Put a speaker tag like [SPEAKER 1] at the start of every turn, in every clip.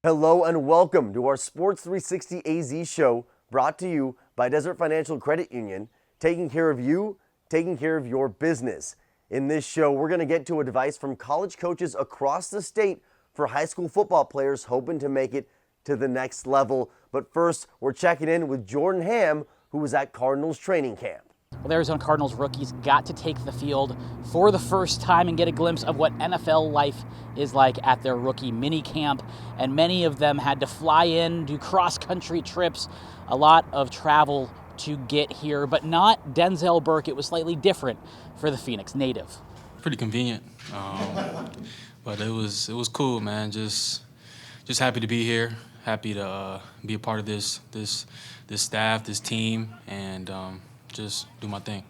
[SPEAKER 1] Hello and welcome to our Sports 360 AZ show, brought to you by Desert Financial Credit Union, taking care of you, taking care of your business. In this show, we're going to get to advice from college coaches across the state for high school football players hoping to make it to the next level. But first, we're checking in with Jordan Ham, who was at Cardinals training camp.
[SPEAKER 2] Well, the Arizona Cardinals rookies got to take the field for the first time and get a glimpse of what NFL life is like at their rookie mini camp. And many of them had to fly in, do cross-country trips, a lot of travel to get here, but not Denzel Burke. It was slightly different for the Phoenix native.
[SPEAKER 3] Pretty convenient, but it was cool, man. Just happy to be here. Happy to be a part of this staff, this team, and just do my thing.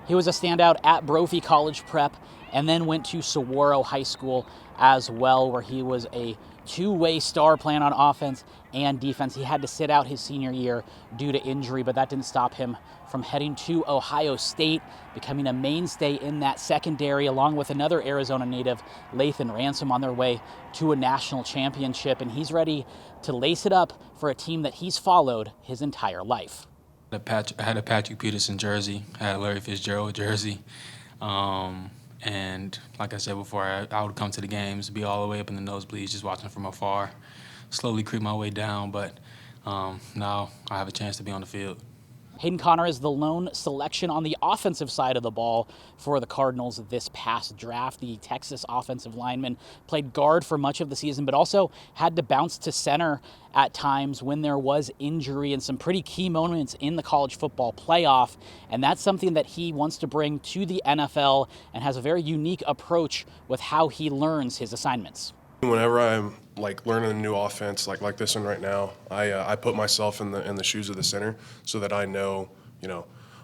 [SPEAKER 2] He was a standout at Brophy College Prep and then went to Saguaro High School as well, where he was a two-way star playing on offense and defense. He had to sit out his senior year due to injury, but that didn't stop him from heading to Ohio State, becoming a mainstay in that secondary, along with another Arizona native, Lathan Ransom, on their way to a national championship. And he's ready to lace it up for a team that he's followed his entire life.
[SPEAKER 3] I had a Patrick Peterson jersey, I had a Larry Fitzgerald jersey, and like I said before, I would come to the games, be all the way up in the nosebleeds, just watching from afar, slowly creep my way down, but now I have a chance to be on the field.
[SPEAKER 2] Hayden Connor is the lone selection on the offensive side of the ball for the Cardinals this past draft. The Texas offensive lineman played guard for much of the season, but also had to bounce to center at times when there was injury and some pretty key moments in the college football playoff. And that's something that he wants to bring to the NFL and has a very unique approach with how he learns his assignments.
[SPEAKER 4] Whenever I'm learning a new offense like this one right now, I put myself in the shoes of the center so that I know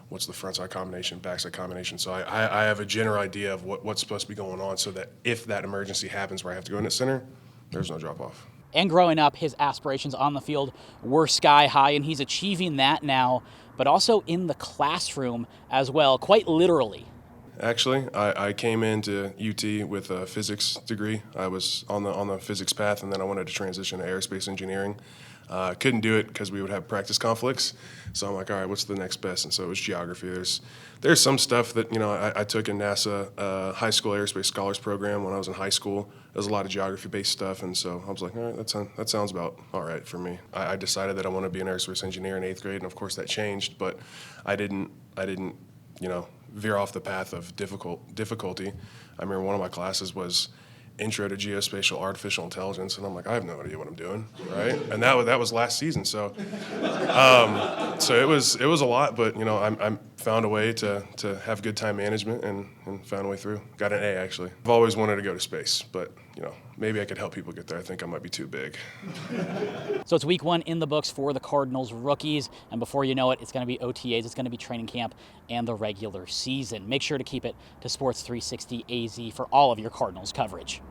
[SPEAKER 4] what's the front side combination, back side combination. So I have a general idea of what's supposed to be going on, so that if that emergency happens where I have to go in at center, there's no drop off.
[SPEAKER 2] And growing up, his aspirations on the field were sky high, and he's achieving that now, but also in the classroom as well, quite literally.
[SPEAKER 4] Actually, I came into UT with a physics degree. I was on the physics path, and then I wanted to transition to aerospace engineering. Couldn't do it because we would have practice conflicts. So I'm like, all right, what's the next best? And so it was geography. There's some stuff that I took in NASA high school aerospace scholars program when I was in high school. There's a lot of geography-based stuff, and so I was like, all right, that sounds about all right for me. I decided that I want to be an aerospace engineer in 8th grade, and of course that changed, but I didn't veer off the path of difficulty. I remember one of my classes was Intro to Geospatial Artificial Intelligence, and I'm like, I have no idea what I'm doing, right? And that was last season, so it was a lot, but I found a way to have good time management and found a way through. Got an A, actually. I've always wanted to go to space, but maybe I could help people get there. I think I might be too big.
[SPEAKER 2] So it's week 1 in the books for the Cardinals rookies, and before you know it, it's going to be OTAs, it's going to be training camp, and the regular season. Make sure to keep it to Sports 360 AZ for all of your Cardinals coverage.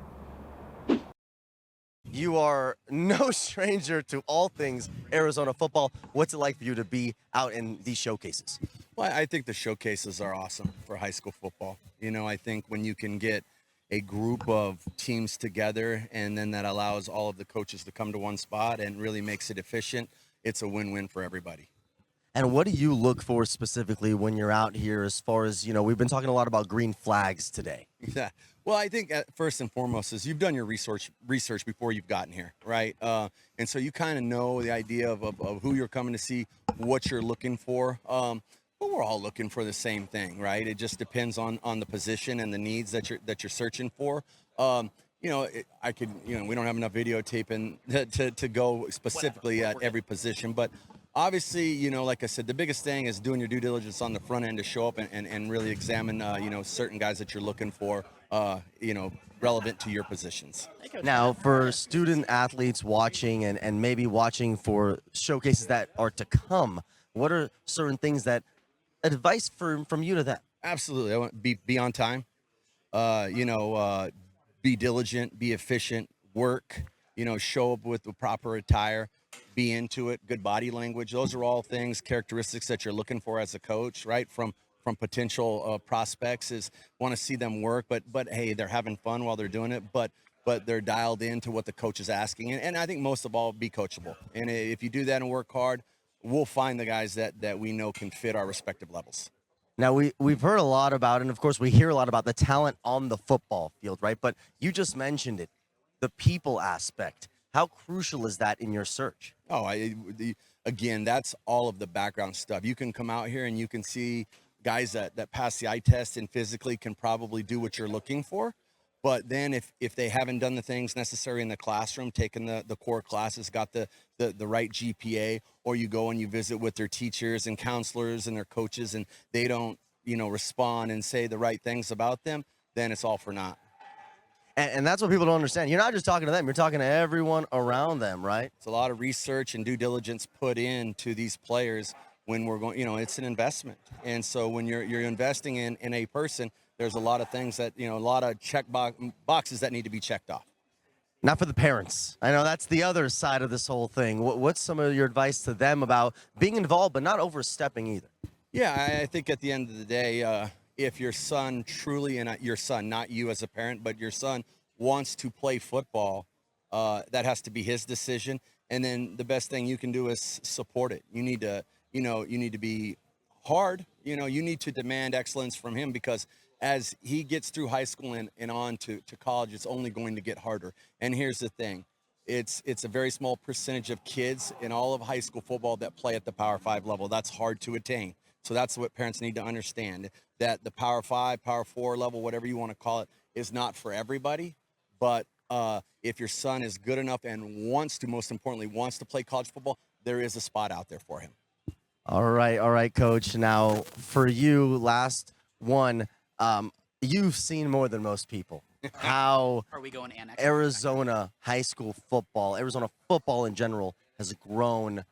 [SPEAKER 1] You are no stranger to all things Arizona football. What's it like for you to be out in these showcases?
[SPEAKER 5] Well, I think the showcases are awesome for high school football. I think when you can get a group of teams together, and then that allows all of the coaches to come to one spot and really makes it efficient, it's a win-win for everybody.
[SPEAKER 1] And what do you look for specifically when you're out here, as far as, we've been talking a lot about green flags today?
[SPEAKER 5] Yeah. Well, I think first and foremost is you've done your research before you've gotten here, right? And so you kind of know the idea of who you're coming to see, what you're looking for. But we're all looking for the same thing, right? It just depends on the position and the needs that you're searching for. We don't have enough videotaping to go specifically at every position, but obviously, like I said, the biggest thing is doing your due diligence on the front end to show up and really examine, certain guys that you're looking for, relevant to your positions.
[SPEAKER 1] Now, for student athletes watching and maybe watching for showcases that are to come, what are certain things that advice from you to them?
[SPEAKER 5] Absolutely. I want to be on time, be diligent, be efficient, work, show up with the proper attire, be into it, good body language. Those are all things, characteristics that you're looking for as a coach, right? From potential prospects is want to see them work, but hey, they're having fun while they're doing it. But but they're dialed into what the coach is asking. And I think most of all, be coachable. And if you do that and work hard, we'll find the guys that we know can fit our respective levels.
[SPEAKER 1] Now, we've heard a lot about, and of course we hear a lot about the talent on the football field, right? But you just mentioned it, the people aspect. How crucial is that in your search?
[SPEAKER 5] Oh, again, that's all of the background stuff. You can come out here and you can see guys that pass the eye test and physically can probably do what you're looking for. But then if they haven't done the things necessary in the classroom, taken the core classes, got the right GPA, or you go and you visit with their teachers and counselors and their coaches and they don't, respond and say the right things about them, then it's all for naught.
[SPEAKER 1] And that's what people don't understand. You're not just talking to them, you're talking to everyone around them, right?
[SPEAKER 5] It's a lot of research and due diligence put into these players when we're going, it's an investment. And so when you're investing in a person, there's a lot of things that, a lot of boxes that need to be checked off.
[SPEAKER 1] Not for the parents. I know that's the other side of this whole thing. What's some of your advice to them about being involved but not overstepping either?
[SPEAKER 5] Yeah, I think at the end of the day, if your son truly, and your son, not you as a parent, but your son wants to play football, that has to be his decision. And then the best thing you can do is support it. You need to, you need to be hard. You need to demand excellence from him, because as he gets through high school and on to college, it's only going to get harder. And here's the thing. It's a very small percentage of kids in all of high school football that play at the Power 5 level. That's hard to attain. So that's what parents need to understand, that the Power 5, Power 4 level, whatever you want to call it, is not for everybody. But if your son is good enough and most importantly, wants to play college football, there is a spot out there for him.
[SPEAKER 1] All right, Coach. Now, for you, last one, you've seen more than most people. How
[SPEAKER 2] Are we going annex?
[SPEAKER 1] Arizona high school football, Arizona football in general, has grown.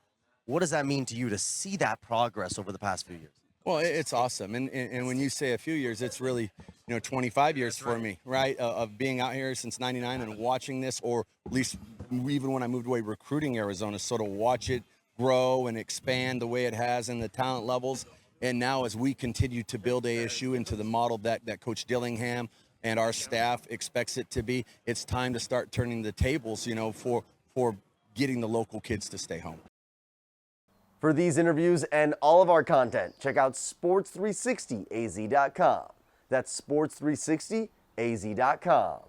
[SPEAKER 1] What does that mean to you to see that progress over the past few years?
[SPEAKER 5] Well, it's awesome. And when you say a few years, it's really, 25 years for me, right? Of being out here since 99 and watching this, or at least even when I moved away recruiting Arizona, sort of watch it grow and expand the way it has in the talent levels. And now as we continue to build ASU into the model that Coach Dillingham and our staff expects it to be, it's time to start turning the tables, for getting the local kids to stay home.
[SPEAKER 1] For these interviews and all of our content, check out sports360az.com. That's sports360az.com.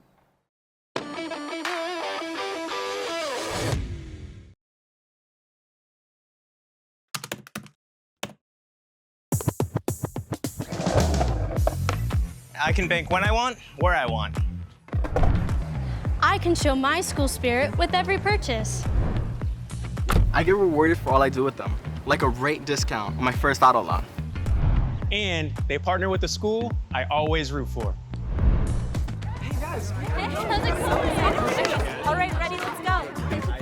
[SPEAKER 6] I can bank when I want, where I want.
[SPEAKER 7] I can show my school spirit with every purchase.
[SPEAKER 8] I get rewarded for all I do with them, like a rate discount on my first auto loan.
[SPEAKER 6] And they partner with the school I always root for.
[SPEAKER 7] Hey, how's it going? All right, ready, let's go. I'm so excited.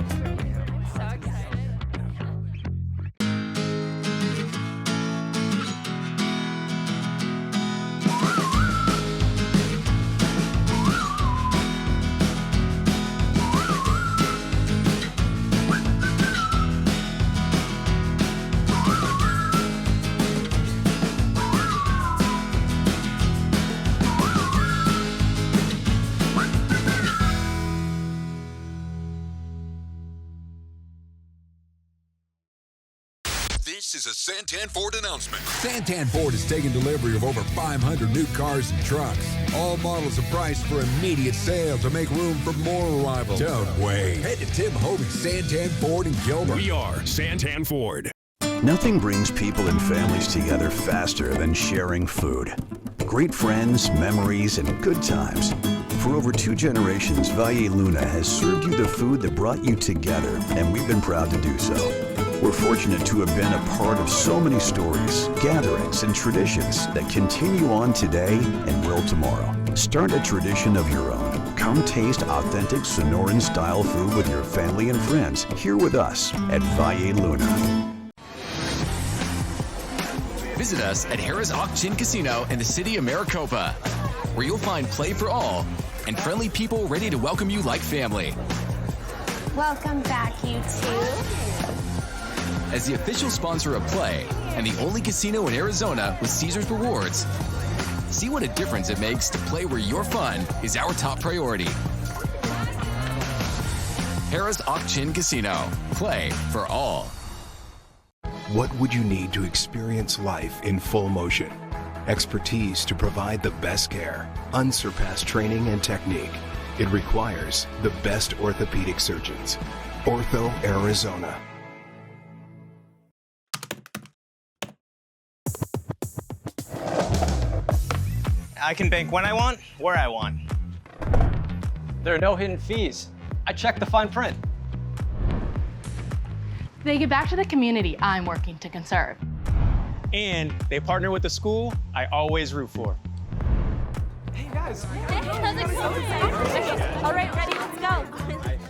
[SPEAKER 9] This is a Santan Ford announcement.
[SPEAKER 10] Santan Ford is taking delivery of over 500 new cars and trucks. All models are priced for immediate sale to make room for more arrivals. Don't wait. Head to Tim Hovey's Santan Ford in Gilbert.
[SPEAKER 9] We are Santan Ford.
[SPEAKER 11] Nothing brings people and families together faster than sharing food. Great friends, memories, and good times. For over 2 generations, Valle Luna has served you the food that brought you together, and we've been proud to do so. We're fortunate to have been a part of so many stories, gatherings, and traditions that continue on today and will tomorrow. Start a tradition of your own. Come taste authentic Sonoran-style food with your family and friends here with us at Valle Luna.
[SPEAKER 12] Visit us at Harrah's Auction Casino in the city of Maricopa, where you'll find play for all and friendly people ready to welcome you like family.
[SPEAKER 7] Welcome back, you two.
[SPEAKER 12] As the official sponsor of Play and the only casino in Arizona with Caesars Rewards, see what a difference it makes to play where your fun is our top priority. Harris Auction Casino. Play for all.
[SPEAKER 13] What would you need to experience life in full motion? Expertise to provide the best care, unsurpassed training and technique. It requires the best orthopedic surgeons. Ortho Arizona.
[SPEAKER 6] I can bank when I want, where I want.
[SPEAKER 14] There are no hidden fees. I checked the fine print.
[SPEAKER 7] They give back to the community I'm working to conserve.
[SPEAKER 6] And they partner with the school I always root for.
[SPEAKER 14] Hey guys.
[SPEAKER 7] Hey, how's it going? All right, ready, let's go. I'm so excited.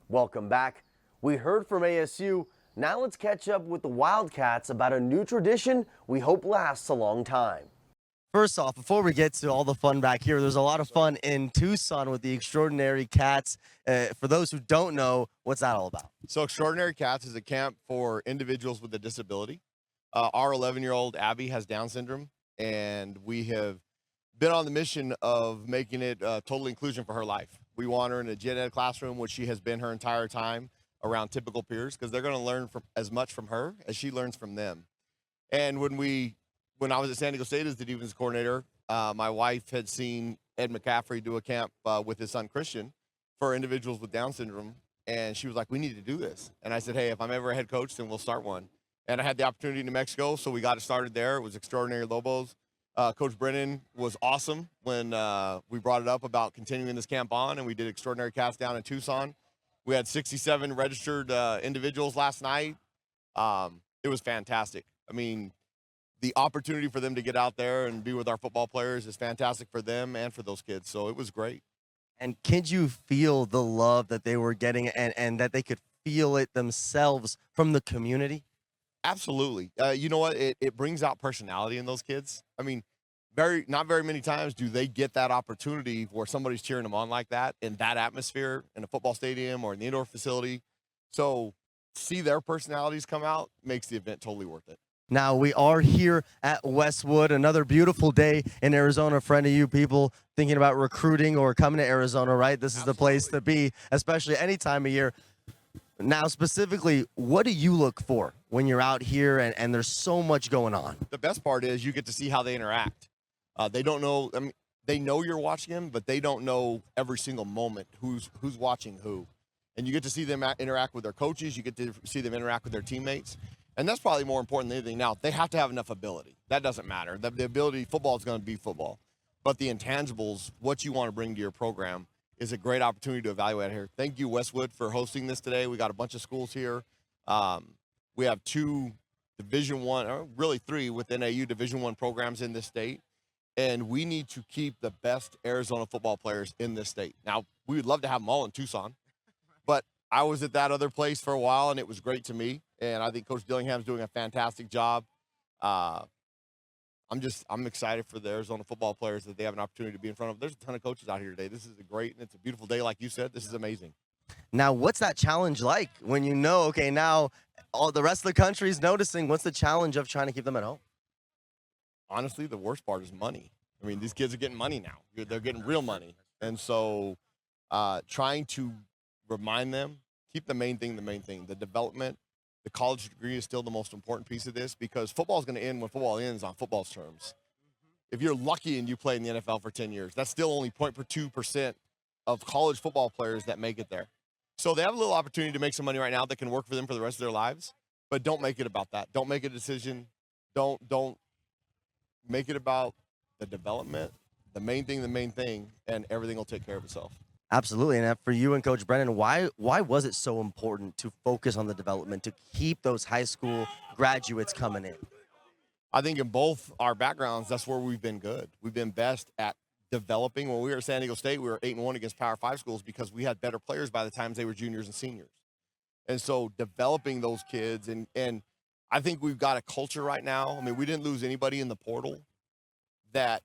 [SPEAKER 1] Welcome back. We heard from ASU. Now let's catch up with the Wildcats about a new tradition we hope lasts a long time.
[SPEAKER 15] First off, before we get to all the fun back here, there's a lot of fun in Tucson with the Extraordinary Cats. For those who don't know, what's that all about?
[SPEAKER 16] So Extraordinary Cats is a camp for individuals with a disability. Our 11-year-old Abby has Down syndrome, and we have been on the mission of making it total inclusion for her life. We want her in a gen ed classroom, which she has been her entire time, around typical peers, because they're going to learn as much from her as she learns from them. And when I was at San Diego State as the defense coordinator, my wife had seen Ed McCaffrey do a camp with his son Christian for individuals with Down syndrome, and she was like, we need to do this. And I said, hey, if I'm ever a head coach, then we'll start one. And I had the opportunity in New Mexico, so we got it started there. It was Extraordinary Lobos. Coach Brennan was awesome when we brought it up about continuing this camp on, and we did Extraordinary Cats down in Tucson. We had 67 registered individuals last night. It was fantastic. I mean, the opportunity for them to get out there and be with our football players is fantastic for them and for those kids. So it was great.
[SPEAKER 15] And can you feel the love that they were getting and that they could feel it themselves from the community?
[SPEAKER 16] Absolutely. You know what? It brings out personality in those kids. I mean, not very many times do they get that opportunity where somebody's cheering them on like that in that atmosphere in a football stadium or in the indoor facility. So see their personalities come out makes the event totally worth it.
[SPEAKER 15] Now, we are here at Westwood, another beautiful day in Arizona. A friend of you people thinking about recruiting or coming to Arizona, right? This is the place to be, especially any time of year. Now, specifically, what do you look for when you're out here and there's so much going on?
[SPEAKER 16] The best part is you get to see how they interact. They don't know, I mean, they know you're watching them, but they don't know every single moment who's watching who. And you get to see them interact with their coaches. You get to see them interact with their teammates. And that's probably more important than anything. Now, they have to have enough ability. That doesn't matter. The ability, football is going to be football. But the intangibles, what you want to bring to your program, is a great opportunity to evaluate here. Thank you, Westwood, for hosting this today. We got a bunch of schools here. We have 2 Division I, or really 3 within AU Division I programs in this state. And we need to keep the best Arizona football players in this state. Now, we would love to have them all in Tucson. But I was at that other place for a while, and it was great to me. And I think Coach Dillingham's doing a fantastic job. I'm excited for the Arizona football players that they have an opportunity to be in front of. There's a ton of coaches out here today. This is it's a beautiful day, like you said. This is amazing.
[SPEAKER 15] Now, what's that challenge like when you know, okay, now all the rest of the country is noticing? What's the challenge of trying to keep them at home?
[SPEAKER 16] Honestly, the worst part is money. I mean, these kids are getting money now. They're getting real money. And so trying to remind them, keep the main thing, the development. The college degree is still the most important piece of this because football is going to end when football ends on football's terms. If you're lucky and you play in the NFL for 10 years, that's still only 0.2% of college football players that make it there. So they have a little opportunity to make some money right now that can work for them for the rest of their lives, but don't make it about that. Don't make a decision. Don't make it about the development, the main thing, and everything will take care of itself.
[SPEAKER 15] Absolutely. And for you and Coach Brennan, why was it so important to focus on the development, to keep those high school graduates coming in?
[SPEAKER 16] I think in both our backgrounds, that's where we've been good. We've been best at developing. When we were at San Diego State, we were 8-1 against Power 5 schools because we had better players by the time they were juniors and seniors. And so developing those kids, and I think we've got a culture right now. I mean, we didn't lose anybody in the portal. That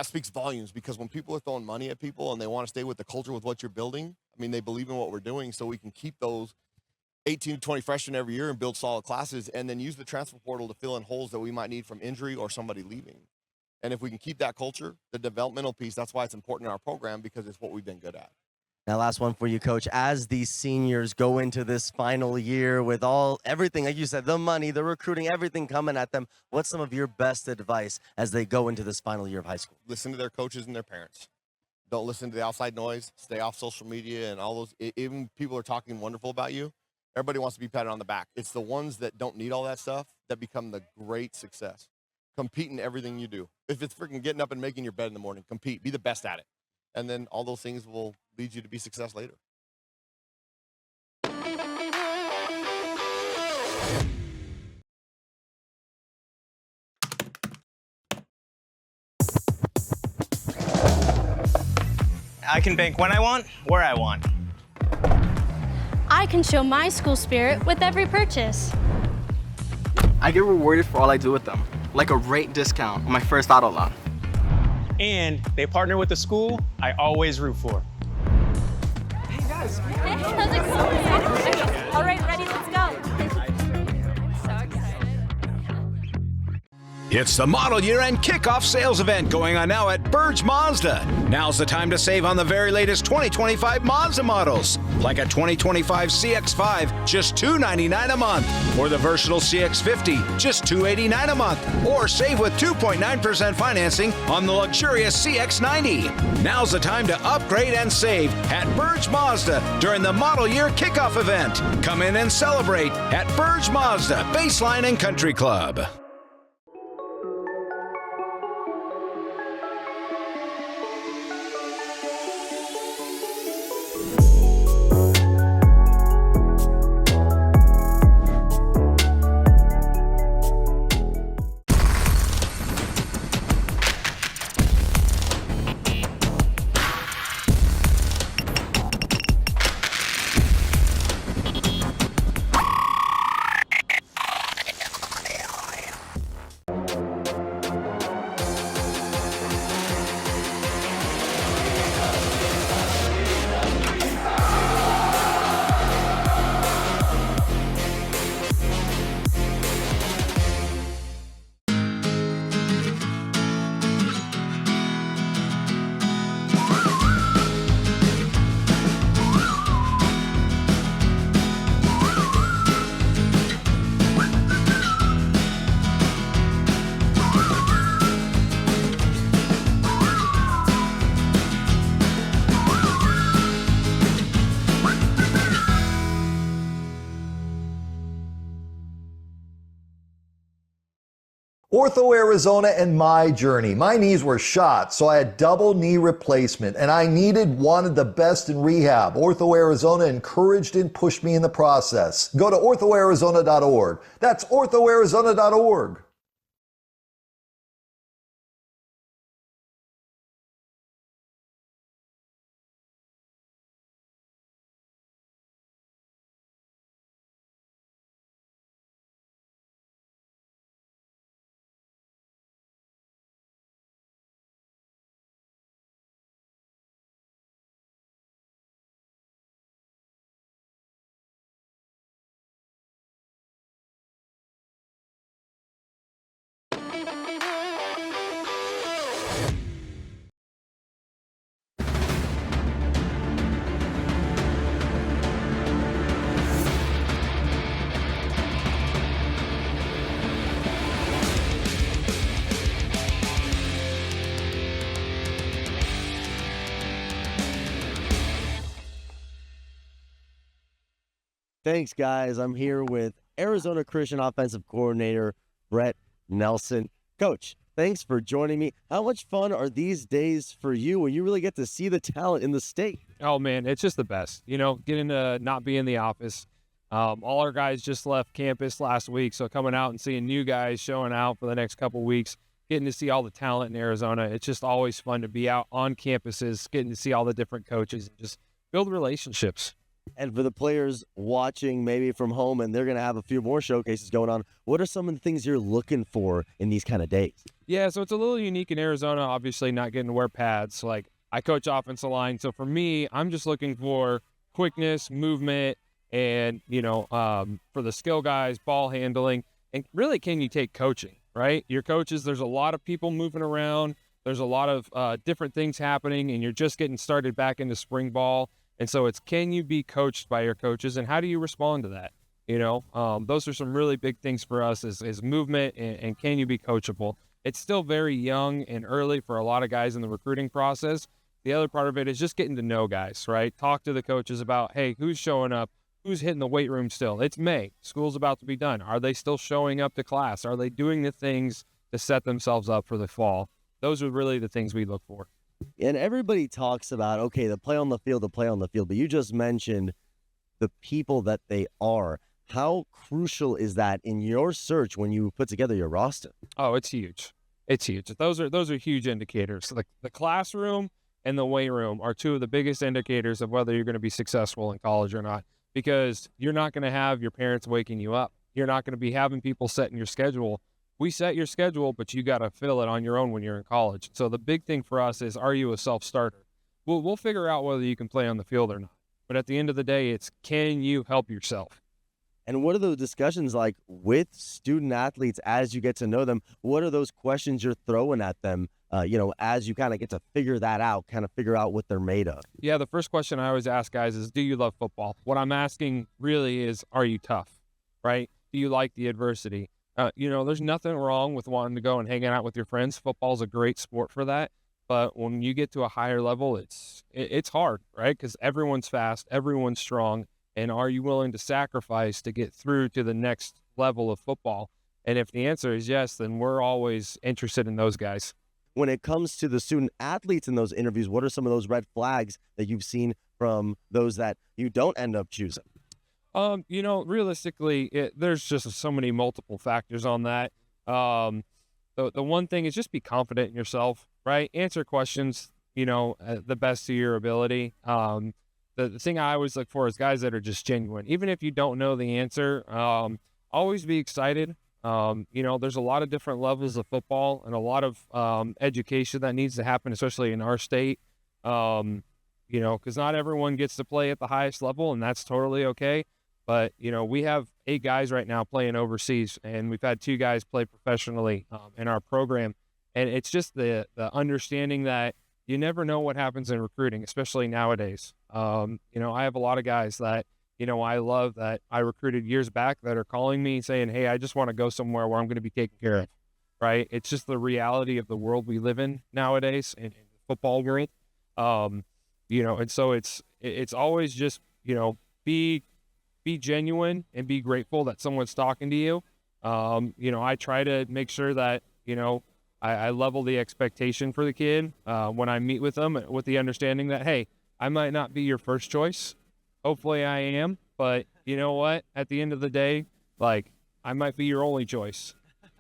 [SPEAKER 16] speaks volumes, because when people are throwing money at people and they want to stay with the culture with what you're building, I mean, they believe in what we're doing, so we can keep those 18 to 20 freshmen every year and build solid classes, and then use the transfer portal to fill in holes that we might need from injury or somebody leaving. And if we can keep that culture, the developmental piece, that's why it's important in our program, because it's what we've been good at.
[SPEAKER 15] Now, last one for you, Coach. As these seniors go into this final year with everything, like you said, the money, the recruiting, everything coming at them, what's some of your best advice as they go into this final year of high school?
[SPEAKER 16] Listen to their coaches and their parents. Don't listen to the outside noise. Stay off social media and all those. Even people are talking wonderful about you. Everybody wants to be patted on the back. It's the ones that don't need all that stuff that become the great success. Compete in everything you do. If it's freaking getting up and making your bed in the morning, compete. Be the best at it. And then all those things will lead you to be success later.
[SPEAKER 14] I can bank when I want, where I want.
[SPEAKER 17] I can show my school spirit with every purchase.
[SPEAKER 8] I get rewarded for all I do with them, like a rate discount on my first auto loan.
[SPEAKER 6] And they partner with the school I always root for.
[SPEAKER 7] Hey, how's it going? All right, ready, let's go. I'm so excited.
[SPEAKER 18] It's the model year-end kickoff sales event going on now at Burge Mazda. Now's the time to save on the very latest 2025 Mazda models, like a 2025 CX-5, just $299 a month, or the versatile CX-50, just $289 a month, or save with 2.9% financing on the luxurious CX-90. Now's the time to upgrade and save at Burge Mazda during the model year kickoff event. Come in and celebrate at Burge Mazda, Baseline and Country Club.
[SPEAKER 19] Ortho Arizona and my journey. My knees were shot, so I had double knee replacement, and I wanted the best in rehab. Ortho Arizona encouraged and pushed me in the process. Go to orthoarizona.org. That's orthoarizona.org.
[SPEAKER 15] Thanks, guys. I'm here with Arizona Christian Offensive Coordinator Brett Nelson. Coach, thanks for joining me. How much fun are these days for you when you really get to see the talent in the state?
[SPEAKER 20] Oh, man, it's just the best. You know, getting to not be in the office, All our guys just left campus last week, so coming out and seeing new guys showing out for the next couple weeks, getting to see all the talent in Arizona. It's just always fun to be out on campuses, getting to see all the different coaches and just build relationships.
[SPEAKER 15] And for the players watching maybe from home, and they're going to have a few more showcases going on, what are some of the things you're looking for in these kind of days?
[SPEAKER 20] Yeah, so it's a little unique in Arizona, obviously not getting to wear pads. Like, I coach offensive line, so for me, I'm just looking for quickness, movement, and, for the skill guys, ball handling. And really, can you take coaching, right? Your coaches, there's a lot of people moving around. There's a lot of different things happening, and you're just getting started back into spring ball. And so it's, can you be coached by your coaches, and how do you respond to that? Those are some really big things for us is movement and can you be coachable? It's still very young and early for a lot of guys in the recruiting process. The other part of it is just getting to know guys, right? Talk to the coaches about, hey, who's showing up? Who's hitting the weight room still? It's May. School's about to be done. Are they still showing up to class? Are they doing the things to set themselves up for the fall? Those are really the things we look for.
[SPEAKER 15] And everybody talks about, okay, the play on the field, but you just mentioned the people that they are. How crucial is that in your search when you put together your roster?
[SPEAKER 20] Oh, it's huge. It's huge. Those are huge indicators. The classroom and the weight room are two of the biggest indicators of whether you're going to be successful in college or not, because you're not going to have your parents waking you up. You're not going to be having people setting your schedule. We set your schedule, but you got to fill it on your own when you're in college. So the big thing for us is, are you a self-starter? We'll figure out whether you can play on the field or not. But at the end of the day, it's, can you help yourself?
[SPEAKER 15] And what are those discussions like with student athletes as you get to know them? What are those questions you're throwing at them, as you kind of get to figure that out, kind of figure out what they're made of?
[SPEAKER 20] Yeah, the first question I always ask guys is, do you love football? What I'm asking really is, are you tough, right? Do you like the adversity? There's nothing wrong with wanting to go and hanging out with your friends. Football's a great sport for that. But when you get to a higher level, it's hard, right? Because everyone's fast, everyone's strong. And are you willing to sacrifice to get through to the next level of football? And if the answer is yes, then we're always interested in those guys.
[SPEAKER 15] When it comes to the student athletes in those interviews, what are some of those red flags that you've seen from those that you don't end up choosing?
[SPEAKER 20] Realistically, there's just so many multiple factors on that. The one thing is just be confident in yourself, right? Answer questions, the best of your ability. The thing I always look for is guys that are just genuine. Even if you don't know the answer, always be excited. There's a lot of different levels of football and a lot of education that needs to happen, especially in our state. Because not everyone gets to play at the highest level, and that's totally okay. But, we have 8 guys right now playing overseas, and we've had 2 guys play professionally in our program. And it's just the understanding that you never know what happens in recruiting, especially nowadays. I have a lot of guys that, I love that I recruited years back that are calling me saying, hey, I just want to go somewhere where I'm going to be taken care of, right? It's just the reality of the world we live in nowadays in the football world. And so it's always just, be genuine and be grateful that someone's talking to you. I try to make sure that, I level the expectation for the kid when I meet with them with the understanding that, hey, I might not be your first choice. Hopefully I am. But you know what? At the end of the day, I might be your only choice.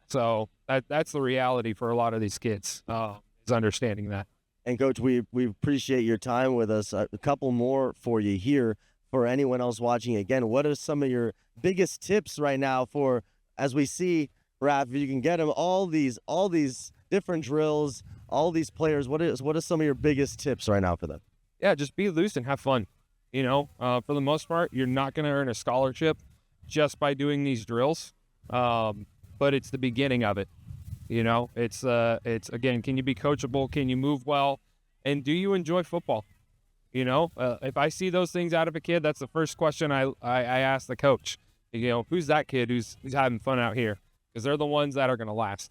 [SPEAKER 20] So that's the reality for a lot of these kids, is understanding that.
[SPEAKER 15] And Coach, we appreciate your time with us. A couple more for you here. For anyone else watching, again, what are some of your biggest tips right now for, as we see, Raph, if you can get them all these different drills, all these players, what are some of your biggest tips right now for them?
[SPEAKER 20] Yeah, just be loose and have fun. For the most part, you're not going to earn a scholarship just by doing these drills, but it's the beginning of it. It's again, can you be coachable? Can you move well? And do you enjoy football? If I see those things out of a kid, that's the first question I ask the coach. Who's that kid who's having fun out here? Because they're the ones that are going to last.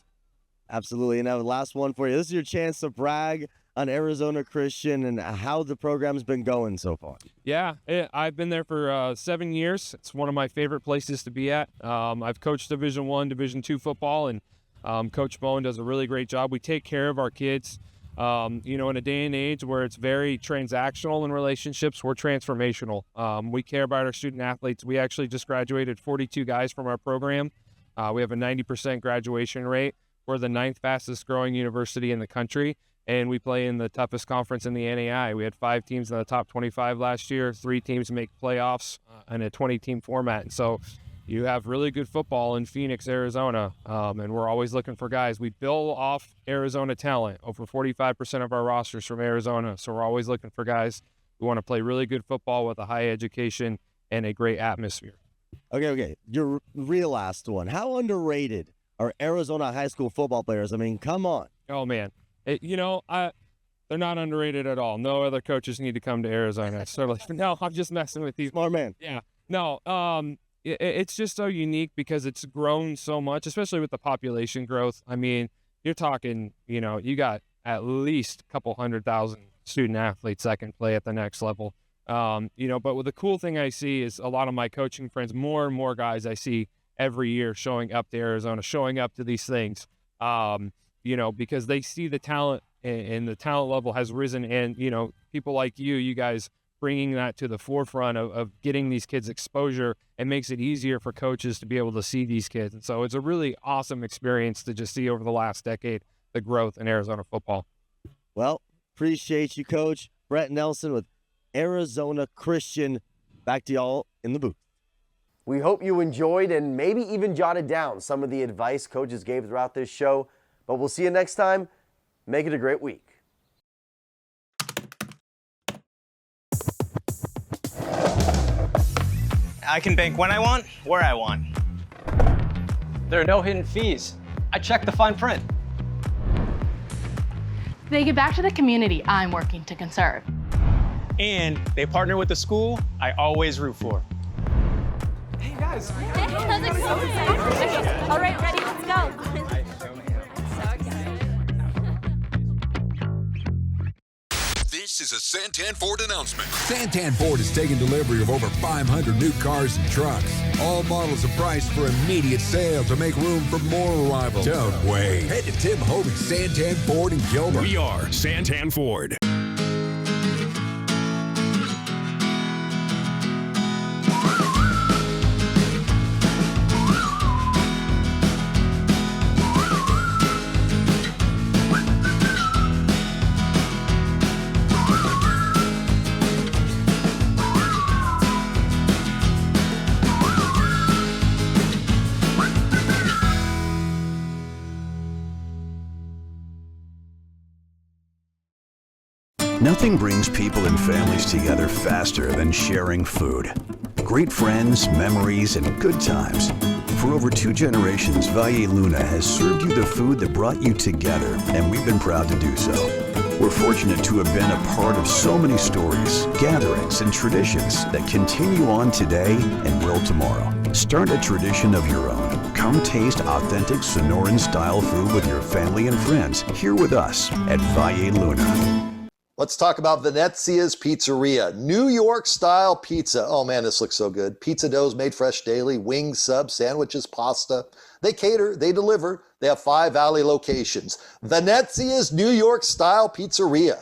[SPEAKER 15] Absolutely. And now the last one for you. This is your chance to brag on Arizona Christian and how the program's been going so far.
[SPEAKER 20] Yeah, I've been there for 7 years. It's one of my favorite places to be at. I've coached Division I, Division II football, and Coach Bowen does a really great job. We take care of our kids. In a day and age where it's very transactional in relationships, we're transformational. We care about our student athletes. We actually just graduated 42 guys from our program. We have a 90% graduation rate. We're the 9th fastest growing university in the country, and we play in the toughest conference in the NAI. We had 5 teams in the top 25 last year, 3 teams make playoffs in a 20-team format. And so you have really good football in Phoenix, Arizona, and we're always looking for guys. We build off Arizona talent. Over 45% of our rosters from Arizona, so we're always looking for guys who want to play really good football with a high education and a great atmosphere.
[SPEAKER 15] Okay. Your real last one. How underrated are Arizona high school football players? I mean, come on.
[SPEAKER 20] Oh, man. They're not underrated at all. No other coaches need to come to Arizona. No, I'm just messing with you.
[SPEAKER 15] Smart man.
[SPEAKER 20] Yeah. No, it's just so unique because it's grown so much, especially with the population growth. I mean, you're talking, you got at least a couple 100,000 student athletes that can play at the next level. But with the cool thing I see is a lot of my coaching friends, more and more guys I see every year showing up to Arizona, showing up to these things, because they see the talent and the talent level has risen. And, people like you guys bringing that to the forefront of getting these kids exposure, and makes it easier for coaches to be able to see these kids. And so it's a really awesome experience to just see over the last decade, the growth in Arizona football.
[SPEAKER 15] Well, appreciate you, Coach. Brett Nelson with Arizona Christian. Back to y'all in the booth.
[SPEAKER 1] We hope you enjoyed and maybe even jotted down some of the advice coaches gave throughout this show, but we'll see you next time. Make it a great week.
[SPEAKER 6] I can bank when I want, where I want.
[SPEAKER 14] There are no hidden fees. I check the fine print.
[SPEAKER 7] They give back to the community I'm working to conserve.
[SPEAKER 6] And they partner with the school I always root for.
[SPEAKER 7] Hey guys. Hey, how's it going? All right, ready, let's go. I'm so excited.
[SPEAKER 9] This is a Santan Ford announcement.
[SPEAKER 10] Santan Ford is taking delivery of over 500 new cars and trucks. All models are priced for immediate sale to make room for more arrivals. Don't wait. Head to Tim Hovey's Santan Ford in Gilbert.
[SPEAKER 9] We are Santan Ford.
[SPEAKER 11] Nothing brings people and families together faster than sharing food. Great friends, memories, and good times. For over 2 generations, Valle Luna has served you the food that brought you together, and we've been proud to do so. We're fortunate to have been a part of so many stories, gatherings, and traditions that continue on today and will tomorrow. Start a tradition of your own. Come taste authentic Sonoran-style food with your family and friends here with us at Valle Luna.
[SPEAKER 19] Let's talk about Venezia's Pizzeria. New York-style pizza. Oh, man, this looks so good. Pizza doughs made fresh daily, wings, subs, sandwiches, pasta. They cater, they deliver. They have 5 Valley locations. Venezia's New York-style Pizzeria.